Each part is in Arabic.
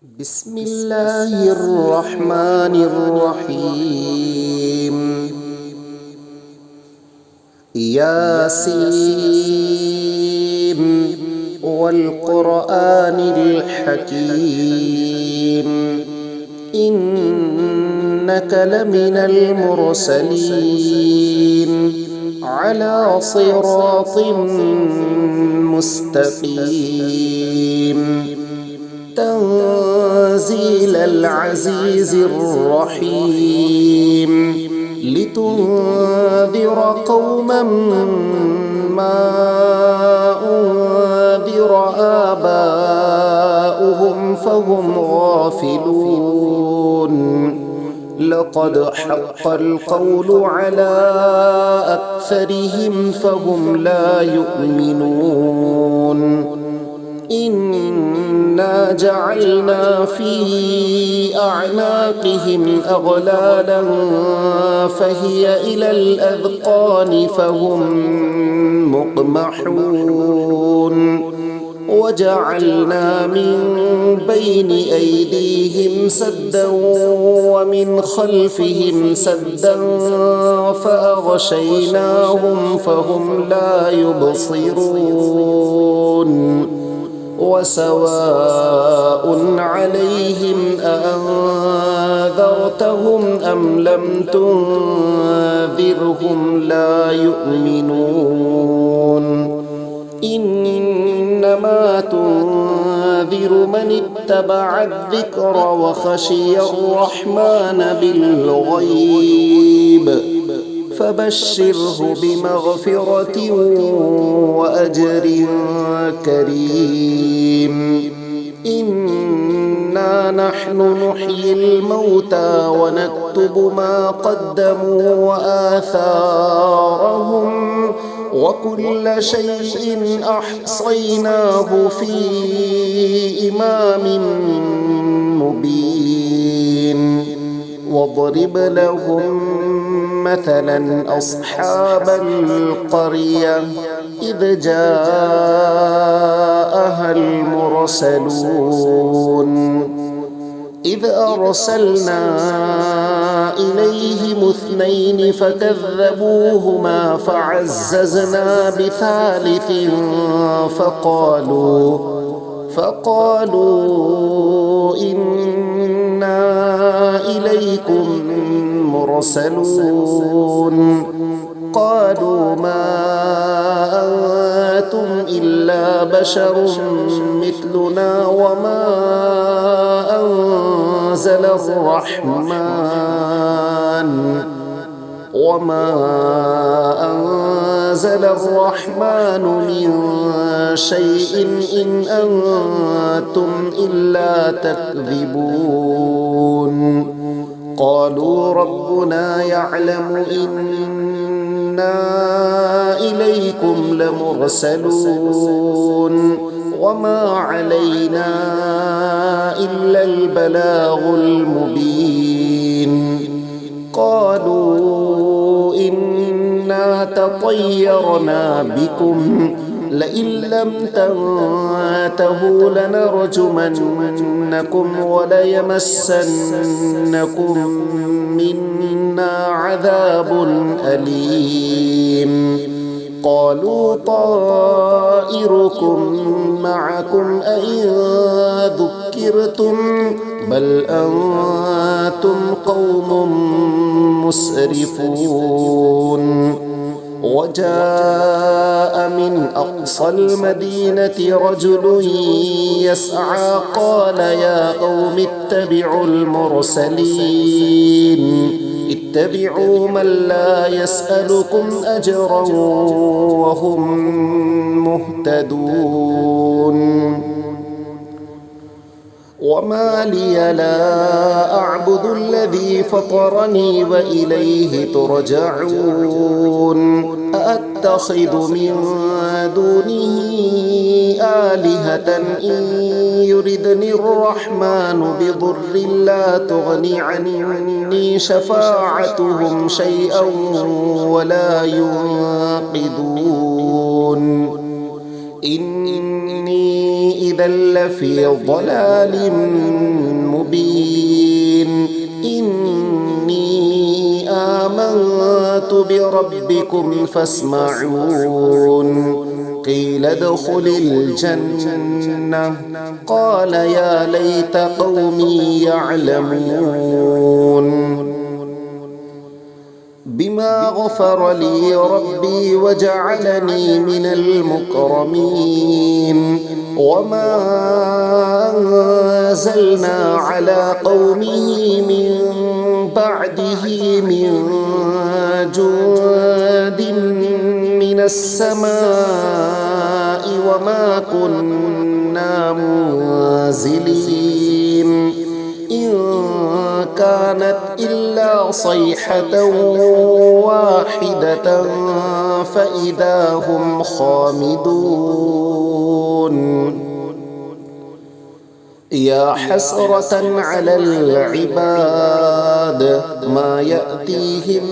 بسم الله الرحمن الرحيم. ياسين والقرآن الحكيم إنك لمن المرسلين على صراط مستقيم تنزيل العزيز الرحيم لتنذر قوما ما أنذر آباؤهم فهم غافلون لقد حق القول على أكثرهم فهم لا يؤمنون إنا جعلنا في أعناقهم أغلالا فهي إلى الأذقان فهم مقمحون وجعلنا من بين أيديهم سدا ومن خلفهم سدا فأغشيناهم فهم لا يبصرون وسواء عليهم أأنذرتهم أم لم تنذرهم لا يؤمنون إنما تنذر من اتبع الذكر وخشي الرحمن بالغيب فبشره بمغفرة وأجر كريم إنا نحن نحيي الموتى ونكتب ما قدموا وآثارهم وكل شيء أحصيناه في إمام مبين واضرب لهم مثلا أصحاب القرية إذ جاءها المرسلون إذ أرسلنا إليهم اثنين فكذبوهما فعززنا بثالث فقالوا إنا إليكم مرسلون قالوا ما أنتم إلا بشر مثلنا وما أنزل الرحمن من شيء إن أنتم إلا تكذبون قالوا ربنا يعلم إنا إليكم لمرسلون وما علينا إلا البلاغ المبين قالوا إنا تطيرنا بكم لئن لم تنتهوا لنرجمنكم وليمسنكم منا عذاب أليم قالوا طائركم معكم أئن ذكرتم بل أنتم قوم مسرفون وجاء من أقصى المدينة رجل يسعى قال يا قوم اتبعوا المرسلين اتبعوا من لا يسألكم أجرا وهم مهتدون وما لي لا أعبد الذي فطرني وإليه ترجعون أأتخذ من دونه آلهة إن يردني الرحمن بضر لا تغني عني شفاعتهم شيئا ولا ينقذون إني إذا لفي ضلال مبين إني آمنت بربكم فاسمعون قيل ادخل الجنة قال يا ليت قومي يعلمون بما غفر لي ربي وجعلني من المكرمين وما أنزلنا على قومه من بعده من جند من السماء وما كنا منزلين إن كانت إلا صيحة واحدة فإذا هم خامدون يا حسرة على العباد ما يأتيهم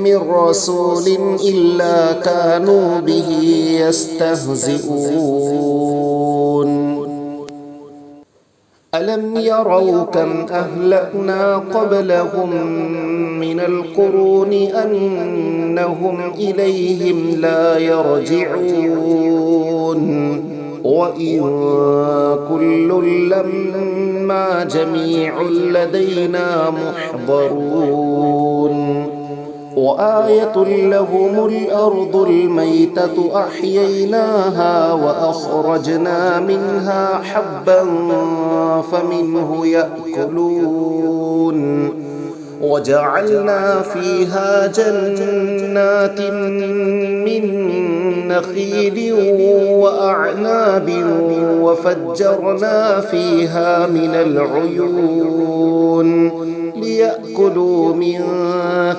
من رسول إلا كانوا به يستهزئون ألم يروا كم أهلكنا قبلهم من القرون أنهم إليهم لا يرجعون وإن كل لما جميع لدينا محضرون وآية لهم الأرض الميتة أحييناها وأخرجنا منها حبا فمنه يأكلون وجعلنا فيها جنات من نخيل وأعناب وفجرنا فيها من العيون ليأكلوا من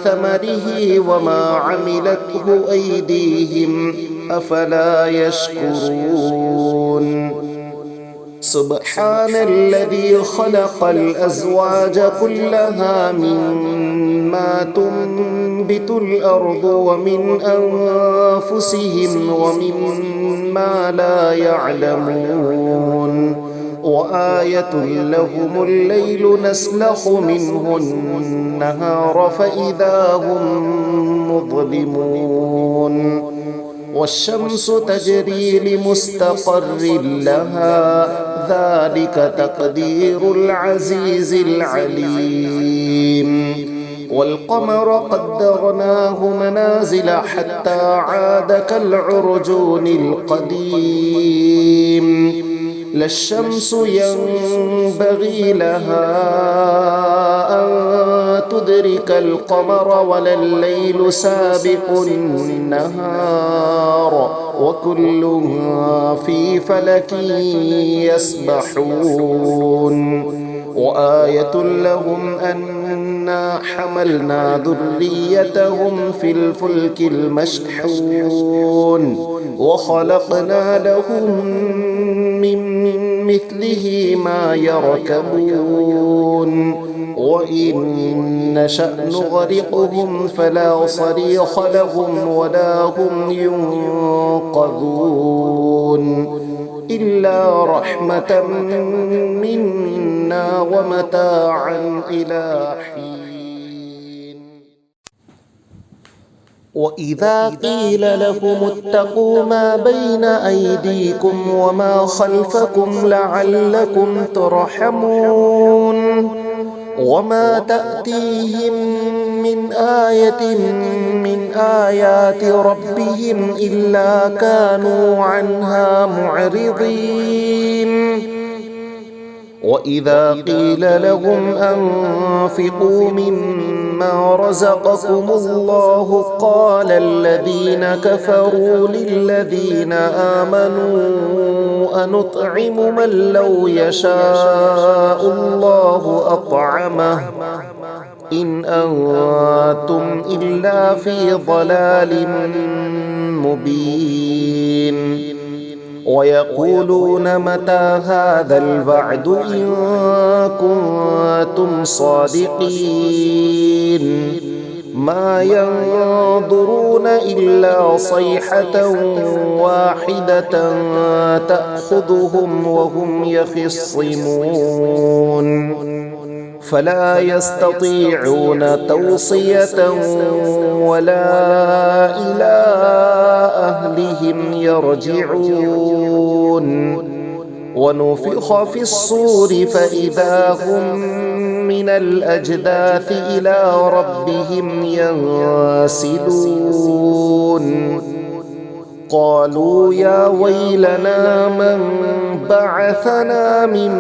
ثمره وما عملته أيديهم أفلا يشكرون سبحان الذي خلق الأزواج كلها مما تنبت الأرض ومن أنفسهم ومما لا يعلمون وآية لهم الليل نسلخ منه النهار فإذا هم مظلمون والشمس تجري لمستقر لها ذلك تقدير العزيز العليم والقمر قدرناه منازل حتى عاد كالعرجون القديم لا الشمس ينبغي لها أن تدرك القمر ولا الليل سابق النهار وكل في فلك يسبحون وآية لهم أنا حملنا ذريتهم في الفلك المشحون وخلقنا لهم من مثله ما يركبون وإن نشأ نغرقهم فلا صريخ لهم ولا هم ينقذون إلا رحمة منا ومتاعا إلى حين وإذا قيل لهم اتقوا ما بين أيديكم وما خلفكم لعلكم ترحمون وما تأتيهم من آية من آيات ربهم إلا كانوا عنها معرضين وإذا قيل لهم أنفقوا مما رزقكم الله قال الذين كفروا للذين آمنوا أنطعم من لو يشاء الله أطعمه إن أنتم إلا في ضلال مبين ويقولون متى هذا الوعد إن كنتم صادقين ما ينظرون إلا صيحة واحدة تأخذهم وهم يخصمون فلا يستطيعون توصية ولا إلى أهلهم يرجعون ونفخ في الصور فإذا هم من الأجداث إلى ربهم ينسلون قالوا يا ويلنا من بعثنا من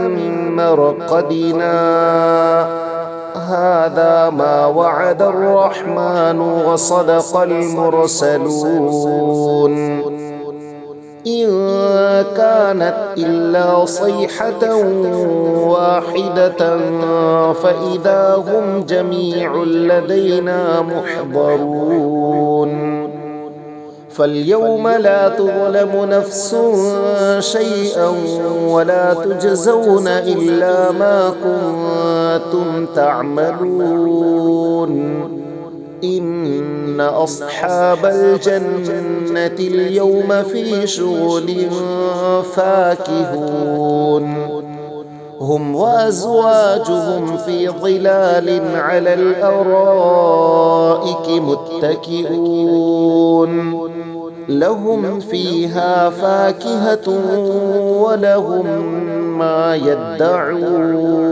مرقدنا هذا ما وعد الرحمن وصدق المرسلون إن كانت إلا صيحة واحدة فإذا هم جميع لدينا محضرون فاليوم لا تظلم نفس شيئا ولا تجزون إلا ما كنتم تعملون إن أصحاب الجنة اليوم في شغل فاكهون هم وأزواجهم في ظلال على الأرائك متكئون لهم فيها فاكهة ولهم ما يدعون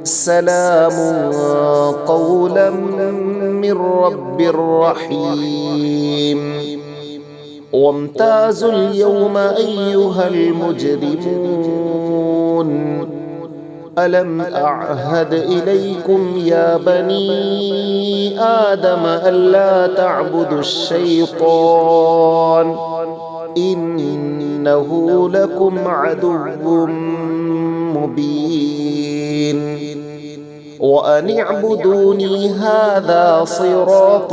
سلام قولا من رب رحيم وامتازوا اليوم أيها المجرمون ألم أعهد إليكم يا بني آدم ألا تعبدوا الشيطان إنه لكم عدو مبين وأن اعبدوني هذا صراط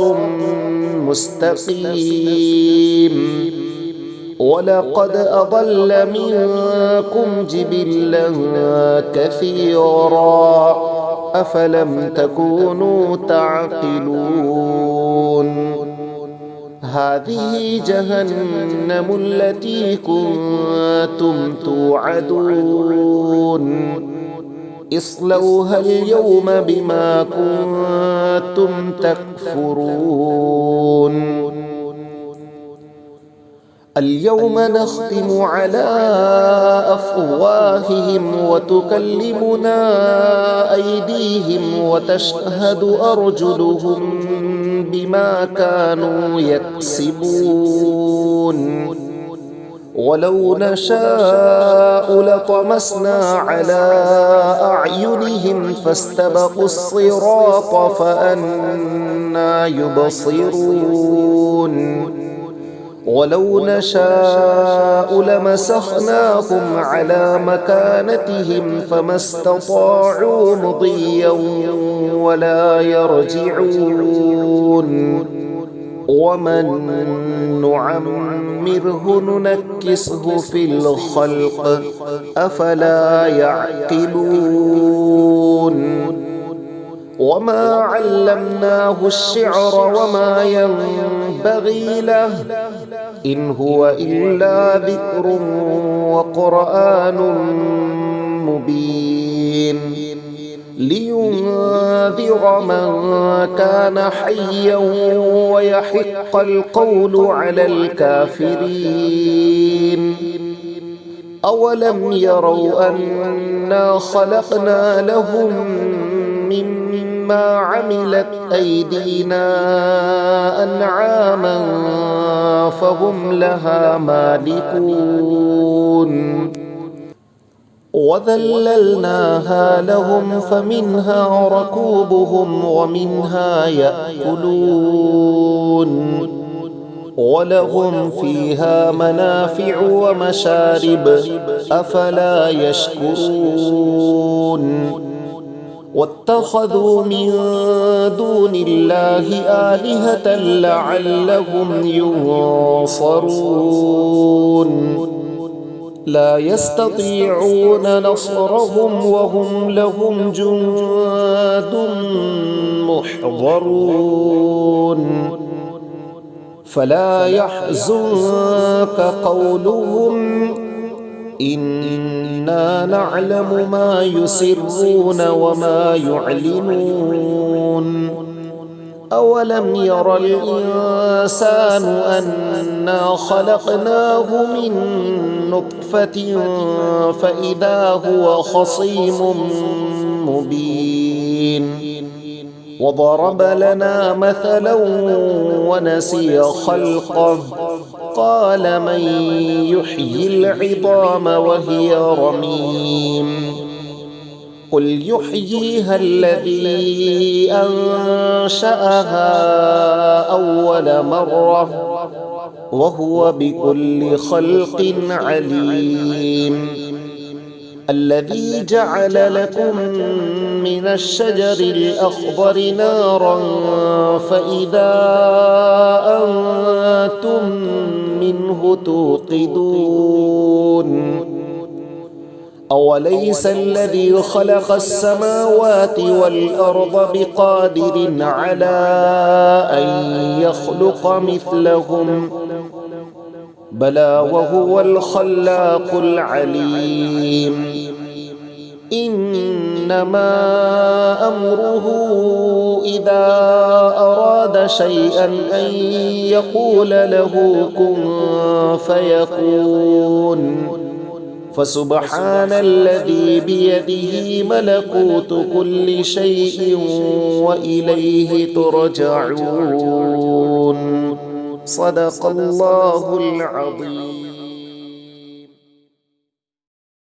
مستقيم ولقد أضل منكم جبلا كثيرا أفلم تكونوا تعقلون هذه جهنم التي كنتم توعدون اصلوها اليوم بما كنتم تكفرون اليوم نختم على أفواههم وتكلمنا أيديهم وتشهد أرجلهم بما كانوا يكسبون ولو نشاء لطمسنا على أعينهم فاستبقوا الصراط فأنى يبصرون ولو نشاء لمسخناهم على مكانتهم فما استطاعوا مضيا ولا يرجعون ومن نعمره ننكسه في الخلق أفلا يعقلون وما علمناه الشعر وما ينبغي له إن هو إلا ذكر وقرآن مبين لينذر من كان حيا ويحق القول على الكافرين أولم يروا أنا خلقنا لهم مما عملت أيدينا أنعاما فهم لها مالكون وذللناها لهم فمنها ركوبهم ومنها يأكلون ولهم فيها منافع ومشارب أفلا يشكرون واتخذوا من دون الله آلهة لعلهم ينصرون لا يستطيعون نصرهم وهم لهم جند محضرون فلا يحزنك قولهم إنا نعلم ما يسرون وما يعلنون أولم ير الإنسان أنا خلقناه من نطفة فإذا هو خصيم مبين وضرب لنا مثلا ونسي خلقه قال من يحيي العظام وهي رميم قل يحييها الذي أنشأها أول مرة وهو بكل خلق عليم الذي جعل لكم من الشجر الأخضر نارا فإذا أنتم منه توقدون أوليس الذي خلق السماوات والأرض بقادر على أن يخلق مثلهم بلى وهو الخلاق العليم إنما أمره إذا أراد شيئا أن يقول له كن فيكون فسبحان الذي بيده ملكوت كل شيء وإليه ترجعون صدق الله العظيم.